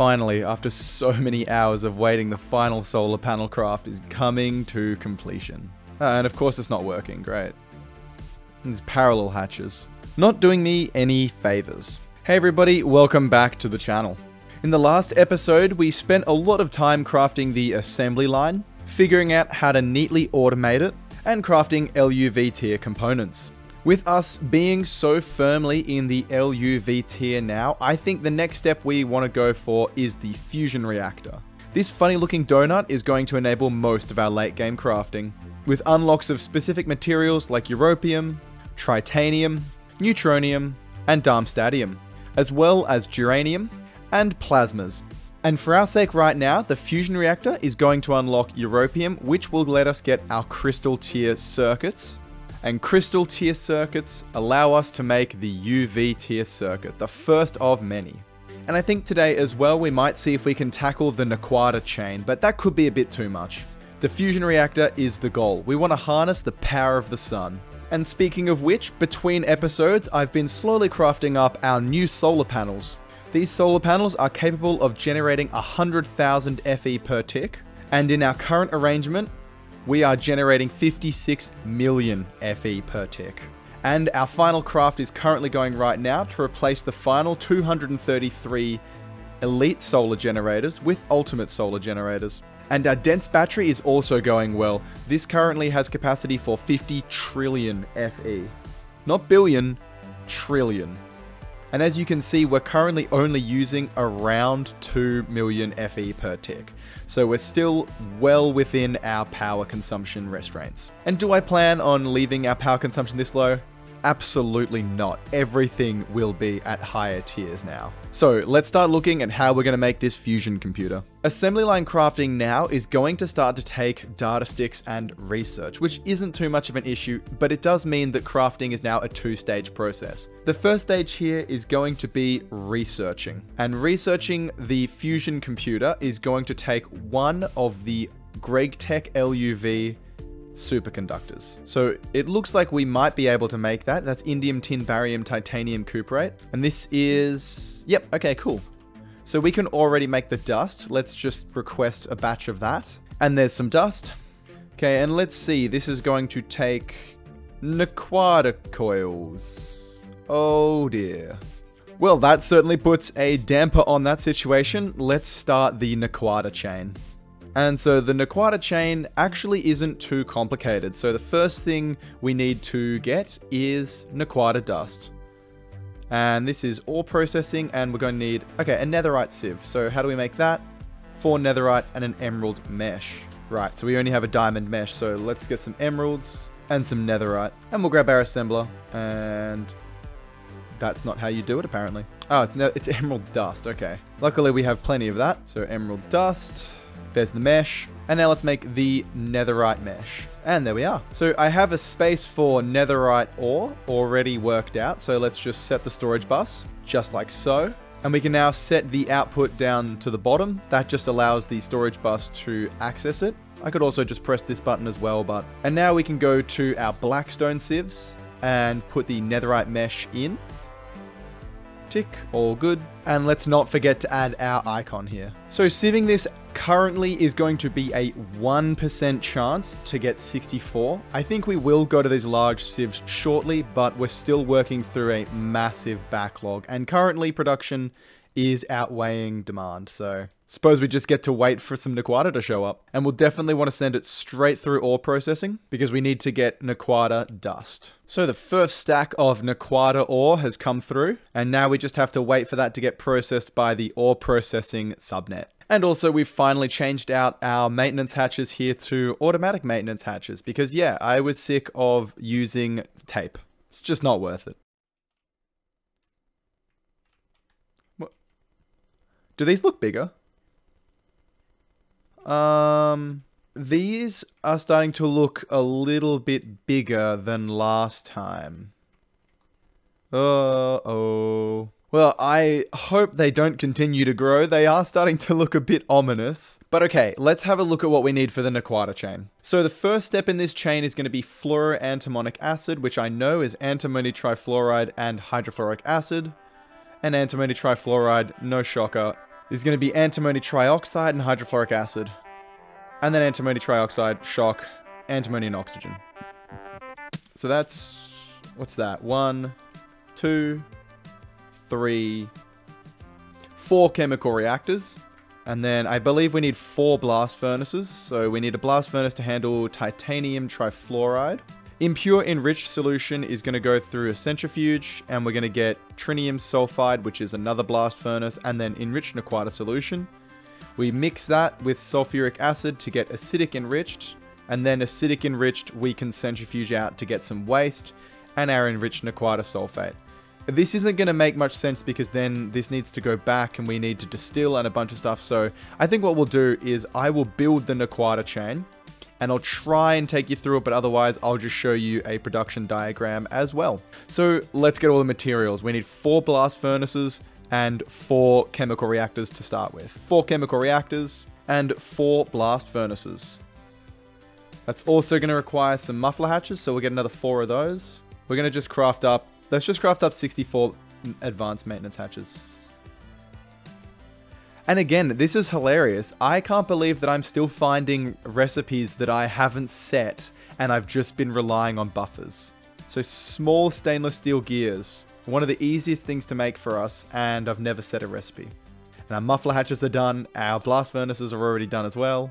Finally, after so many hours of waiting, the final solar panel craft is coming to completion. And of course it's not working, great. There's parallel hatches. Not doing me any favors. Hey everybody, welcome back to the channel. In the last episode, we spent a lot of time crafting the assembly line, figuring out how to neatly automate it, and crafting LUV tier components. With us being so firmly in the LUV tier now, I think the next step we want to go for is the fusion reactor. This funny looking donut is going to enable most of our late game crafting, with unlocks of specific materials like europium, tritanium, neutronium, and darmstadtium, as well as duranium and plasmas. And for our sake right now, the fusion reactor is going to unlock europium, which will let us get our crystal tier circuits. And crystal tier circuits allow us to make the UV tier circuit, the first of many. And I think today as well, we might see if we can tackle the Naquadah chain, but that could be a bit too much. The fusion reactor is the goal. We want to harness the power of the sun. And speaking of which, between episodes, I've been slowly crafting up our new solar panels. These solar panels are capable of generating 100,000 FE per tick, and in our current arrangement, we are generating 56 million FE per tick. And our final craft is currently going right now to replace the final 233 elite solar generators with ultimate solar generators. And our dense battery is also going well. This currently has capacity for 50 trillion FE. Not billion, trillion. And as you can see, we're currently only using around 2 million FE per tick. So we're still well within our power consumption restraints. And do I plan on leaving our power consumption this low? Absolutely not. Everything will be at higher tiers now. So let's start looking at how we're going to make this fusion computer. Assembly line crafting now is going to start to take data sticks and research, which isn't too much of an issue, but it does mean that crafting is now a two-stage process. The first stage here is going to be researching, and researching the fusion computer is going to take one of the GregTech LUV superconductors. So it looks like we might be able to make that. That's indium, tin, barium, titanium cuprate. And this is, yep, okay, cool. So we can already make the dust. Let's just request a batch of that. And there's some dust. Okay, and let's see. This is going to take Naquadah coils. Oh dear. Well, that certainly puts a damper on that situation. Let's start the Naquadah chain. And so the Naquadah chain actually isn't too complicated. So the first thing we need to get is Naquadah dust. And this is ore processing, and we're going to need, okay, a netherite sieve. So how do we make that? 4 netherite and an emerald mesh. Right, so we only have a diamond mesh. So let's get some emeralds and some netherite. And we'll grab our assembler. And that's not how you do it, apparently. Oh, it's emerald dust, okay. Luckily we have plenty of that. So emerald dust. There's the mesh. And now let's make the netherite mesh. And there we are. So I have a space for netherite ore already worked out. So let's just set the storage bus, just like so. And we can now set the output down to the bottom. That just allows the storage bus to access it. I could also just press this button as well, but... And now we can go to our blackstone sieves and put the netherite mesh in. Tick, all good. And let's not forget to add our icon here. So sieving this currently is going to be a 1% chance to get 64. I think we will go to these large sieves shortly, but we're still working through a massive backlog, and currently production is outweighing demand. So suppose we just get to wait for some Naquadah to show up. And we'll definitely want to send it straight through ore processing because we need to get Naquadah dust. So the first stack of Naquadah ore has come through, and now we just have to wait for that to get processed by the ore processing subnet. And also we've finally changed out our maintenance hatches here to automatic maintenance hatches because yeah, I was sick of using tape. It's just not worth it. What? Do these look bigger? These are starting to look a little bit bigger than last time. Uh-oh. Well, I hope they don't continue to grow. They are starting to look a bit ominous. But okay, let's have a look at what we need for the Naquadah chain. So the first step in this chain is going to be fluoroantimonic acid, which I know is antimony trifluoride and hydrofluoric acid. And antimony trifluoride, no shocker, is going to be antimony trioxide and hydrofluoric acid. And then antimony trioxide, shock, antimony and oxygen. So that's, what's that? 1, 2, 3, 4 chemical reactors. And then I believe we need 4 blast furnaces. So we need a blast furnace to handle titanium trifluoride. Impure enriched solution is going to go through a centrifuge, and we're going to get trinium sulfide, which is another blast furnace, and then enriched Nequata solution. We mix that with sulfuric acid to get acidic enriched, and then acidic enriched we can centrifuge out to get some waste and our enriched Nequata sulfate. This isn't going to make much sense because then this needs to go back and we need to distill and a bunch of stuff. So I think what we'll do is I will build the Nequata chain and I'll try and take you through it, but otherwise I'll just show you a production diagram as well. So let's get all the materials. We need 4 blast furnaces and 4 chemical reactors to start with. 4 chemical reactors and 4 blast furnaces. That's also going to require some muffler hatches, so we'll get another 4 of those. We're going to just craft up, let's just craft up 64 advanced maintenance hatches. And again, this is hilarious. I can't believe that I'm still finding recipes that I haven't set and I've just been relying on buffers. So small stainless steel gears, one of the easiest things to make for us, and I've never set a recipe. And our muffler hatches are done, our blast furnaces are already done as well.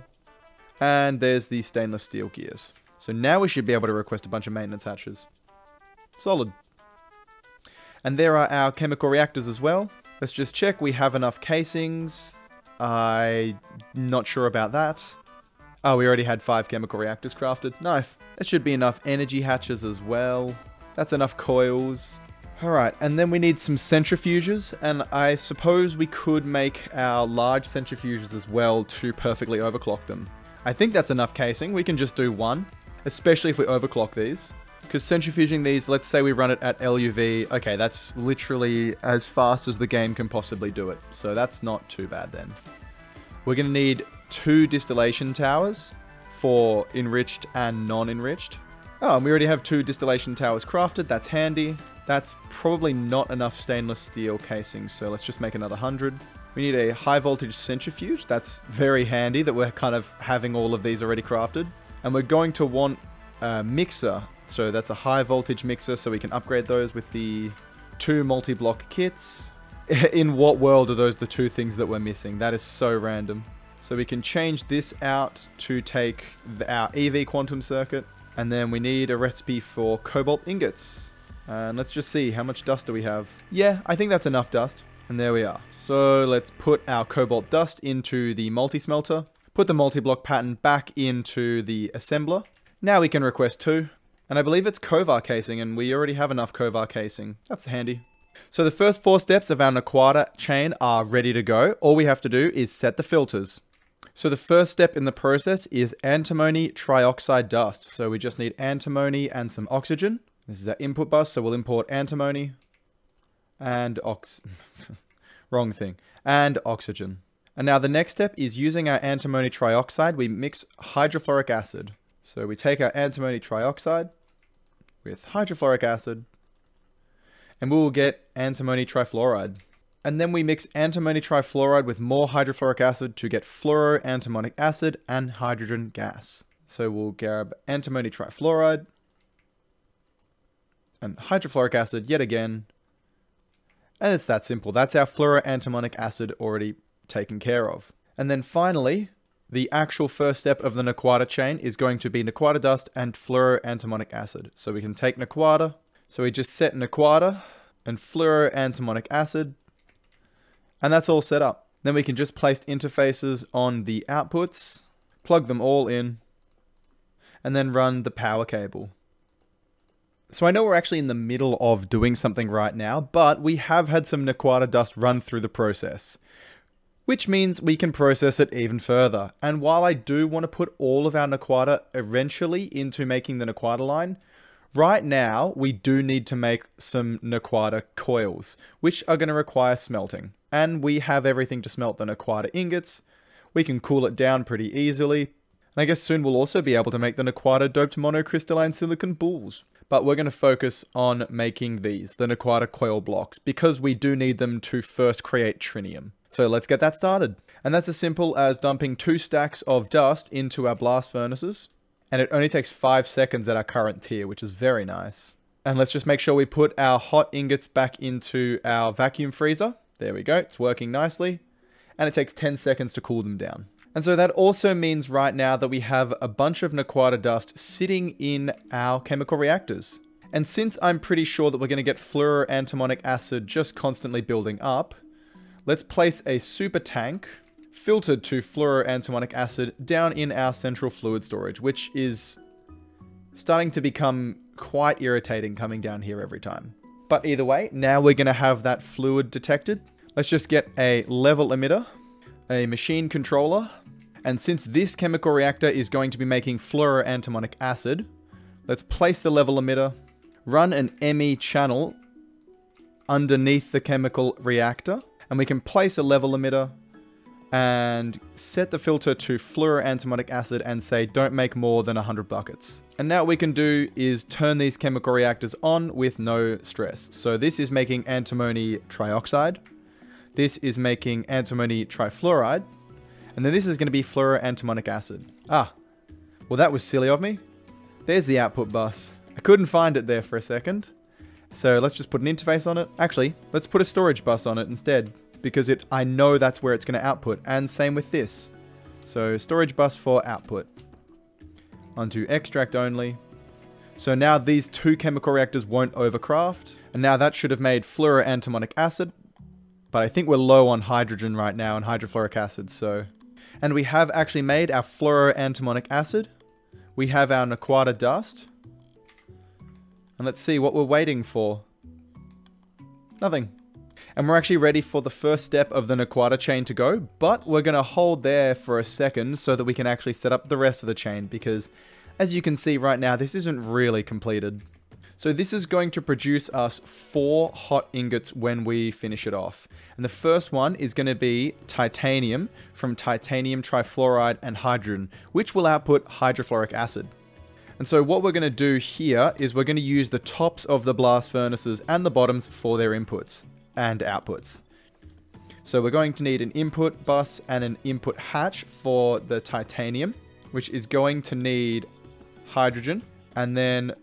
And there's the stainless steel gears. So now we should be able to request a bunch of maintenance hatches. Solid. And there are our chemical reactors as well. Let's just check we have enough casings. I'm not sure about that. Oh, we already had 5 chemical reactors crafted. Nice. That should be enough energy hatches as well. That's enough coils. Alright, and then we need some centrifuges, and I suppose we could make our large centrifuges as well to perfectly overclock them. I think that's enough casing. We can just do 1, especially if we overclock these. Because centrifuging these, let's say we run it at LUV, okay, that's literally as fast as the game can possibly do it. So that's not too bad then. We're going to need 2 distillation towers for enriched and non-enriched. Oh, and we already have 2 distillation towers crafted, that's handy. That's probably not enough stainless steel casing, so let's just make another 100. We need a high voltage centrifuge, that's very handy that we're kind of having all of these already crafted. And we're going to want a mixer. So that's a high voltage mixer, so we can upgrade those with the 2 multi-block kits. In what world are those the 2 things that we're missing? That is so random. So we can change this out to take our EV quantum circuit. And then we need a recipe for cobalt ingots. And let's just see, how much dust do we have? Yeah, I think that's enough dust. And there we are. So let's put our cobalt dust into the multi-smelter. Put the multi-block pattern back into the assembler. Now we can request 2. And I believe it's Kovar casing, and we already have enough Kovar casing. That's handy. So the first 4 steps of our Nequata chain are ready to go. All we have to do is set the filters. So the first step in the process is antimony trioxide dust. So we just need antimony and some oxygen. This is our input bus, so we'll import antimony and wrong thing. And oxygen. And now the next step is using our antimony trioxide, we mix hydrofluoric acid. So we take our antimony trioxide with hydrofluoric acid, and we will get antimony trifluoride. And then we mix antimony trifluoride with more hydrofluoric acid to get fluoroantimonic acid and hydrogen gas. So we'll grab antimony trifluoride and hydrofluoric acid yet again. And it's that simple. That's our fluoroantimonic acid already taken care of. And then finally, the actual first step of the Nequata chain is going to be Nequata dust and fluoroantimonic acid. So we can take Nequata. So we just set Nequata and fluoroantimonic acid. And that's all set up. Then we can just place interfaces on the outputs, plug them all in, and then run the power cable. So I know we're actually in the middle of doing something right now, but we have had some Nequata dust run through the process, which means we can process it even further. And while I do want to put all of our Nequata eventually into making the Nequata line, right now we do need to make some Nequata coils, which are going to require smelting. And we have everything to smelt the Nequata ingots. We can cool it down pretty easily. And I guess soon we'll also be able to make the Nequata doped monocrystalline silicon balls. But we're going to focus on making these, the Nequata coil blocks, because we do need them to first create trinium. So let's get that started. And that's as simple as dumping 2 stacks of dust into our blast furnaces. And it only takes 5 seconds at our current tier, which is very nice. And let's just make sure we put our hot ingots back into our vacuum freezer. There we go, it's working nicely. And it takes 10 seconds to cool them down. And so that also means right now that we have a bunch of Naquadah dust sitting in our chemical reactors. And since I'm pretty sure that we're going to get fluoroantimonic acid just constantly building up, let's place a super tank filtered to fluoroantimonic acid down in our central fluid storage, which is starting to become quite irritating coming down here every time. But either way, now we're going to have that fluid detected. Let's just get a level emitter, a machine controller, and since this chemical reactor is going to be making fluoroantimonic acid, let's place the level emitter, run an ME channel underneath the chemical reactor, and we can place a level emitter and set the filter to fluoroantimonic acid and say don't make more than 100 buckets. And now what we can do is turn these chemical reactors on with no stress. So this is making antimony trioxide. This is making antimony trifluoride. And then this is going to be fluoroantimonic acid. Ah, well that was silly of me. There's the output bus. I couldn't find it there for a second. So let's just put an interface on it. Actually, let's put a storage bus on it instead, because I know that's where it's going to output. And same with this. So storage bus for output. Onto extract only. So now these 2 chemical reactors won't overcraft. And now that should have made fluoroantimonic acid. But I think we're low on hydrogen right now and hydrofluoric acid, so... And we have actually made our fluoroantimonic acid. We have our Naquadah dust. And let's see what we're waiting for. Nothing. And we're actually ready for the first step of the Naquadah chain to go, but we're going to hold there for a second so that we can actually set up the rest of the chain, because as you can see right now, this isn't really completed. So this is going to produce us 4 hot ingots when we finish it off. And the first one is going to be titanium from titanium trifluoride and hydrogen, which will output hydrofluoric acid. And so what we're going to do here is we're going to use the tops of the blast furnaces and the bottoms for their inputs and outputs. So we're going to need an input bus and an input hatch for the titanium, which is going to need hydrogen and then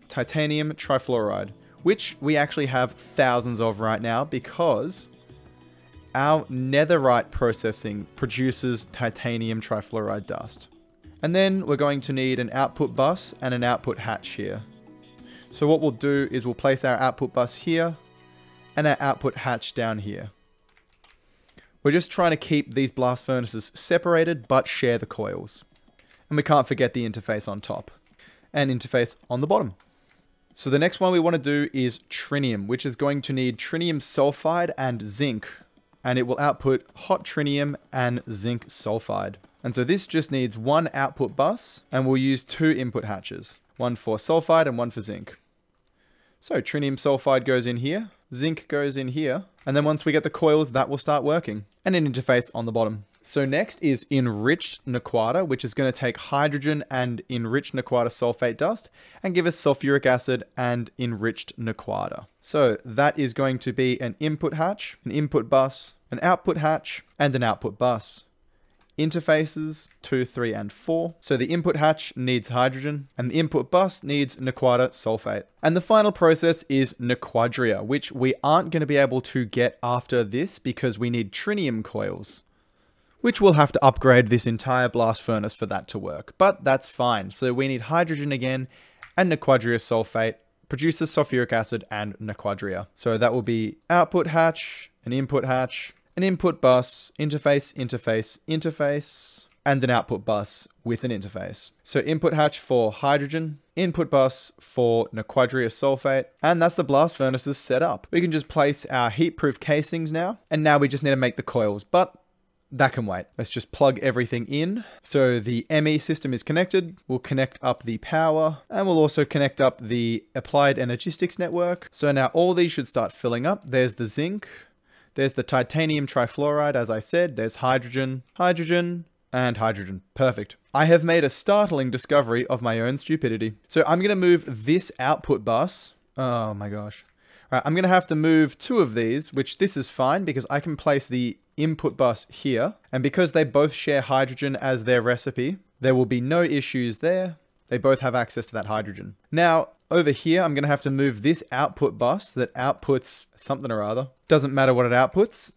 titanium trifluoride, which we actually have thousands of right now because our netherite processing produces titanium trifluoride dust. And then we're going to need an output bus and an output hatch here. So what we'll do is we'll place our output bus here and our output hatch down here. We're just trying to keep these blast furnaces separated but share the coils. And we can't forget the interface on top and interface on the bottom. So the next one we want to do is trinium, which is going to need trinium sulfide and zinc, and it will output hot trinium and zinc sulfide. And so this just needs 1 output bus, and we'll use 2 input hatches, 1 for sulfide and 1 for zinc. So trinium sulfide goes in here, zinc goes in here, and then once we get the coils, that will start working, and an interface on the bottom. So next is enriched Naquadah, which is going to take hydrogen and enriched Naquadah sulfate dust and give us sulfuric acid and enriched Naquadah. So that is going to be an input hatch, an input bus, an output hatch, and an output bus. Interfaces 2, 3, and 4. So the input hatch needs hydrogen and the input bus needs Naquadah sulfate. And the final process is Naquadria, which we aren't going to be able to get after this because we need trinium coils, which we'll have to upgrade this entire blast furnace for that to work. But that's fine. So we need hydrogen again, and Naquadria sulfate produces sulfuric acid and Naquadria. So that will be output hatch, an input bus, interface, interface, interface, and an output bus with an interface. So input hatch for hydrogen, input bus for Naquadria sulfate, and that's the blast furnaces set up. We can just place our heat-proof casings now, and now we just need to make the coils, but that can wait. Let's just plug everything in. So the ME system is connected. We'll connect up the power and we'll also connect up the applied energistics network. So now all these should start filling up. There's the zinc. There's the titanium trifluoride, as I said. There's hydrogen, hydrogen, and hydrogen. Perfect. I have made a startling discovery of my own stupidity. So I'm going to move this output bus. Oh my gosh. All right, I'm going to have to move 2 of these, which this is fine because I can place the input bus here. And because they both share hydrogen as their recipe, there will be no issues there. They both have access to that hydrogen. Now, over here, I'm going to have to move this output bus that outputs something or other. Doesn't matter what it outputs.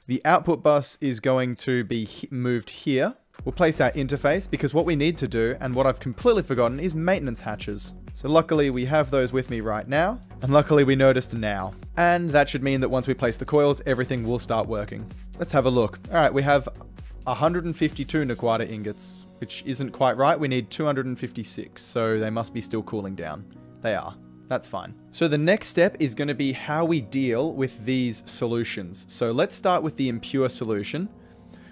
The output bus is going to be moved here. We'll place our interface because what we need to do, and what I've completely forgotten, is maintenance hatches. So luckily we have those with me right now, and luckily we noticed now. And that should mean that once we place the coils, everything will start working. Let's have a look. All right, we have 152 Naquadah ingots, which isn't quite right. We need 256, so they must be still cooling down. They are. That's fine. So the next step is going to be how we deal with these solutions. So let's start with the impure solution,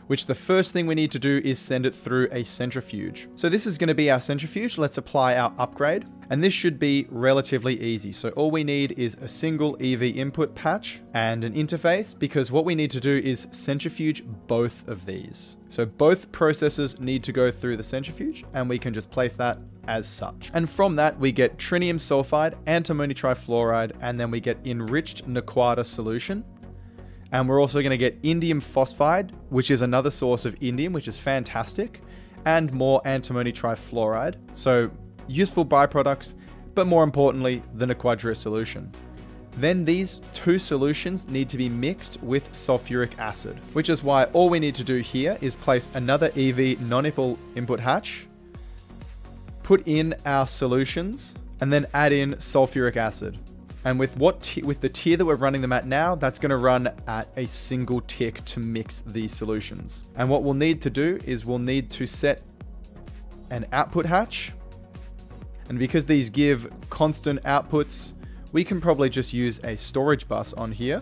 which the first thing we need to do is send it through a centrifuge. So this is going to be our centrifuge. Let's apply our upgrade, and this should be relatively easy. So all we need is a single EV input patch and an interface, because what we need to do is centrifuge both of these. So both processes need to go through the centrifuge, and we can just place that as such. And from that, we get trinium sulfide, antimony trifluoride, and then we get enriched Naquadah solution. And we're also going to get indium phosphide, which is another source of indium, which is fantastic, and more antimony trifluoride. So useful byproducts, but more importantly, the Naquadria solution. Then these 2 solutions need to be mixed with sulfuric acid, which is why all we need to do here is place another EV non-nipple input hatch, put in our solutions, and then add in sulfuric acid. And with the tier that we're running them at now, that's going to run at a single tick to mix these solutions. And what we'll need to do is we'll need to set an output hatch. And because these give constant outputs, we can probably just use a storage bus on here,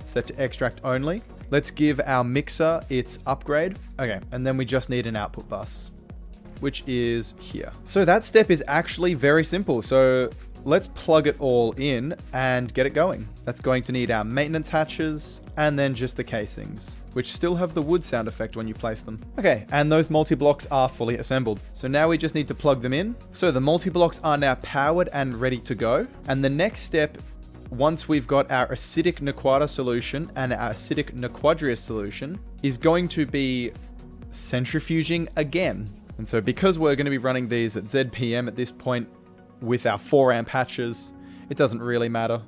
set to extract only. Let's give our mixer its upgrade. Okay, and then we just need an output bus, which is here. So that step is actually very simple. So let's plug it all in and get it going. That's going to need our maintenance hatches and then just the casings, which still have the wood sound effect when you place them. Okay, and those multi-blocks are fully assembled. So now we just need to plug them in. So the multi-blocks are now powered and ready to go. And the next step, once we've got our acidic Naquadah solution and our acidic Naquadria solution, is going to be centrifuging again. And so because we're going to be running these at ZPM at this point with our 4 amp hatches, it doesn't really matter.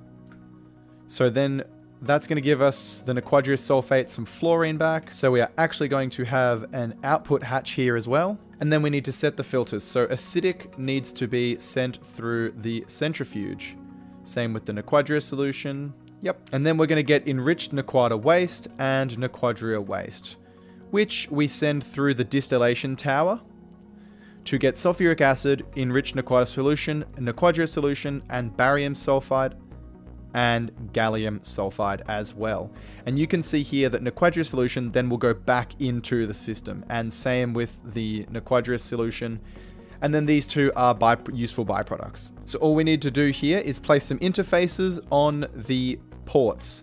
So then that's going to give us the Naquadria sulfate some fluorine back. So we are actually going to have an output hatch here as well. And then we need to set the filters. So acidic needs to be sent through the centrifuge. Same with the Naquadria solution. Yep. And then we're going to get enriched Naquadah waste and Naquadria waste, which we send through the distillation tower to get sulfuric acid, enriched Naquadah solution, Naquadria solution, and barium sulfide and gallium sulfide as well. And you can see here that Naquadria solution then will go back into the system, and same with the Naquadria solution. And then these 2 are useful byproducts. So all we need to do here is place some interfaces on the ports.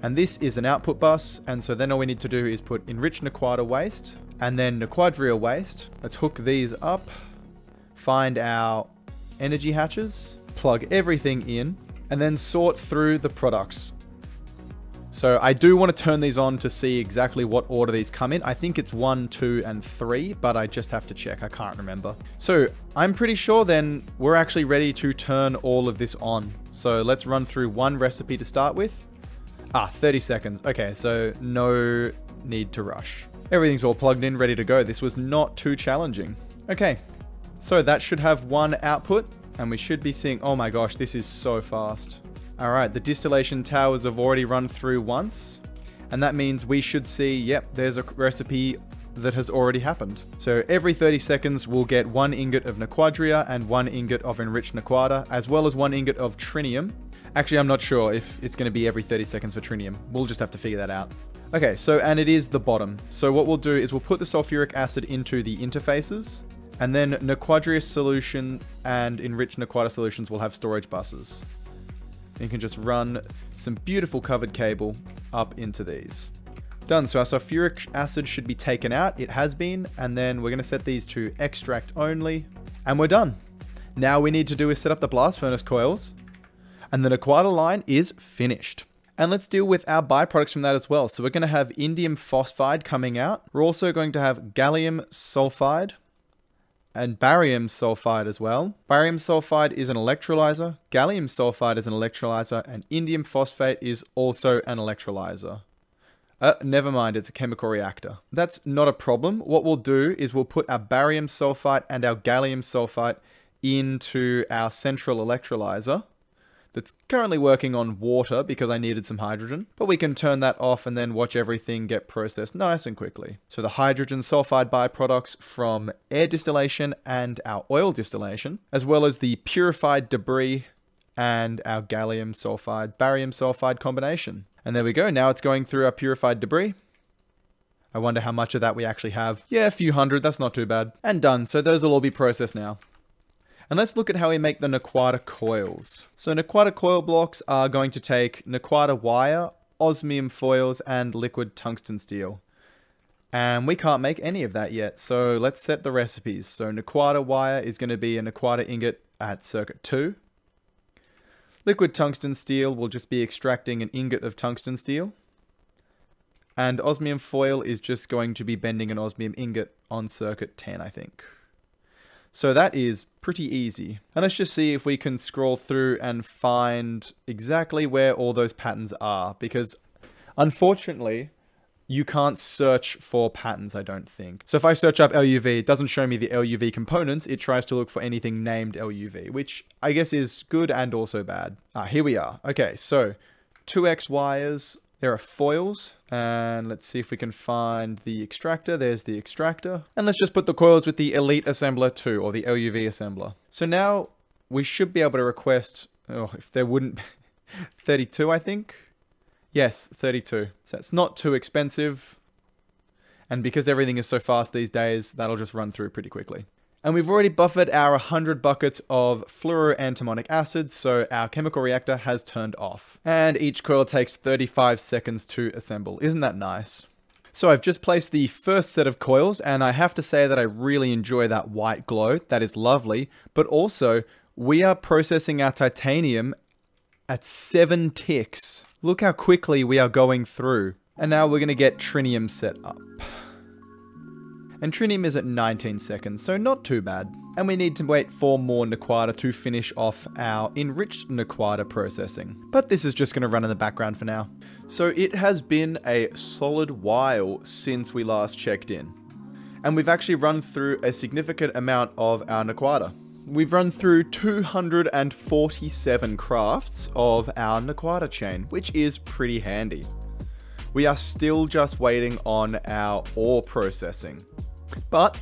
And this is an output bus, and so then all we need to do is put enriched Naquadah waste and then Naquadria waste. Let's hook these up, find our energy hatches, plug everything in, and then sort through the products. So I do want to turn these on to see exactly what order these come in. I think it's 1, 2, and 3, but I just have to check. I can't remember. So I'm pretty sure then we're actually ready to turn all of this on. So let's run through one recipe to start with. 30 seconds. Okay, so no need to rush. Everything's all plugged in, ready to go. This was not too challenging. Okay, so that should have one output, and we should be seeing... Oh my gosh, this is so fast. All right, the distillation towers have already run through once, and that means we should see, yep, there's a recipe that has already happened. So every 30 seconds, we'll get 1 ingot of Naquadria and 1 ingot of enriched Naquadah, as well as 1 ingot of trinium. Actually, I'm not sure if it's going to be every 30 seconds for trinium. We'll just have to figure that out. Okay, so, and it is the bottom. So what we'll do is we'll put the sulfuric acid into the interfaces, and then Naquadria solution and enriched Naquadah solutions will have storage buses. And you can just run some beautiful covered cable up into these. Done. So our sulfuric acid should be taken out. It has been. And then we're going to set these to extract only. And we're done. Now we need to do is set up the blast furnace coils. And the Naquadah line is finished. And let's deal with our byproducts from that as well. So we're going to have indium phosphide coming out. We're also going to have gallium sulfide and barium sulfide as well. Barium sulfide is an electrolyzer, gallium sulfide is an electrolyzer, and indium phosphate is also an electrolyzer. Never mind, it's a chemical reactor. That's not a problem. What we'll do is we'll put our barium sulfide and our gallium sulfide into our central electrolyzer that's currently working on water because I needed some hydrogen, but we can turn that off and then watch everything get processed nice and quickly. So the hydrogen sulfide byproducts from air distillation and our oil distillation, as well as the purified debris and our gallium sulfide, barium sulfide combination. And there we go. Now it's going through our purified debris. I wonder how much of that we actually have. Yeah, a few hundred. That's not too bad. And done. So those will all be processed now. And let's look at how we make the Naquadah coils. So Naquadah coil blocks are going to take Naquadah wire, osmium foils, and liquid tungsten steel. And we can't make any of that yet. So let's set the recipes. So Naquadah wire is going to be a Naquadah ingot at circuit 2. Liquid tungsten steel will just be extracting an ingot of tungsten steel. And osmium foil is just going to be bending an osmium ingot on circuit 10, I think. So that is pretty easy. And let's just see if we can scroll through and find exactly where all those patterns are. Because unfortunately, you can't search for patterns, I don't think. So if I search up LUV, it doesn't show me the LUV components. It tries to look for anything named LUV, which I guess is good and also bad. Here we are. Okay, so 2X wires. There are foils, and let's see if we can find the extractor. There's the extractor. And let's just put the coils with the Elite Assembler 2, or the LUV assembler. So now we should be able to request, if there wouldn't, 32, I think. Yes, 32. So it's not too expensive. And because everything is so fast these days, that'll just run through pretty quickly. And we've already buffered our 100 buckets of fluoroantimonic acid, so our chemical reactor has turned off. And each coil takes 35 seconds to assemble. Isn't that nice? So I've just placed the first set of coils, and I have to say that I really enjoy that white glow. That is lovely. But also, we are processing our titanium at 7 ticks. Look how quickly we are going through. And now we're going to get trinium set up. And trinium is at 19 seconds, so not too bad. And we need to wait for more Naquadah to finish off our enriched Naquadah processing. But this is just going to run in the background for now. So it has been a solid while since we last checked in. And we've actually run through a significant amount of our Naquadah. We've run through 247 crafts of our Naquadah chain, which is pretty handy. We are still just waiting on our ore processing. But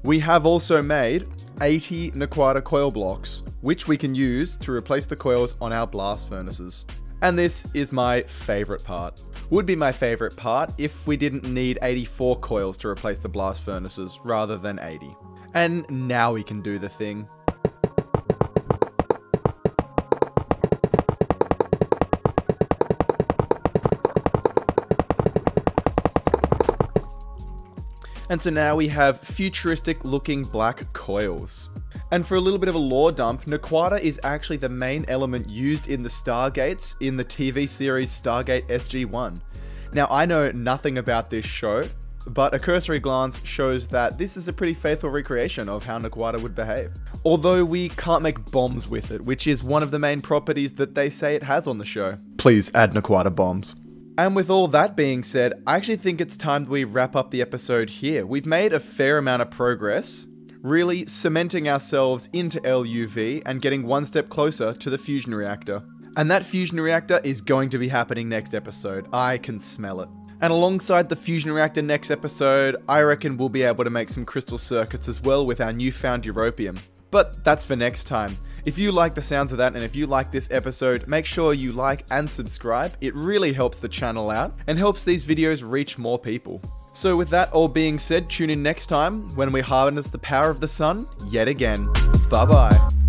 we have also made 80 Naquadah coil blocks, which we can use to replace the coils on our blast furnaces. And this is my favorite part. Would be my favorite part if we didn't need 84 coils to replace the blast furnaces rather than 80. And now we can do the thing. And so now we have futuristic looking black coils. And for a little bit of a lore dump, Naquadah is actually the main element used in the Stargates in the TV series Stargate SG-1. Now I know nothing about this show, but a cursory glance shows that this is a pretty faithful recreation of how Naquadah would behave. Although we can't make bombs with it, which is one of the main properties that they say it has on the show. Please add Naquadah bombs. And with all that being said, I actually think it's time we wrap up the episode here. We've made a fair amount of progress, really cementing ourselves into LUV and getting one step closer to the fusion reactor. And that fusion reactor is going to be happening next episode. I can smell it. And alongside the fusion reactor next episode, I reckon we'll be able to make some crystal circuits as well with our newfound europium. But that's for next time. If you like the sounds of that and if you like this episode, make sure you like and subscribe. It really helps the channel out and helps these videos reach more people. So with that all being said, tune in next time when we harness the power of the sun yet again. Bye bye.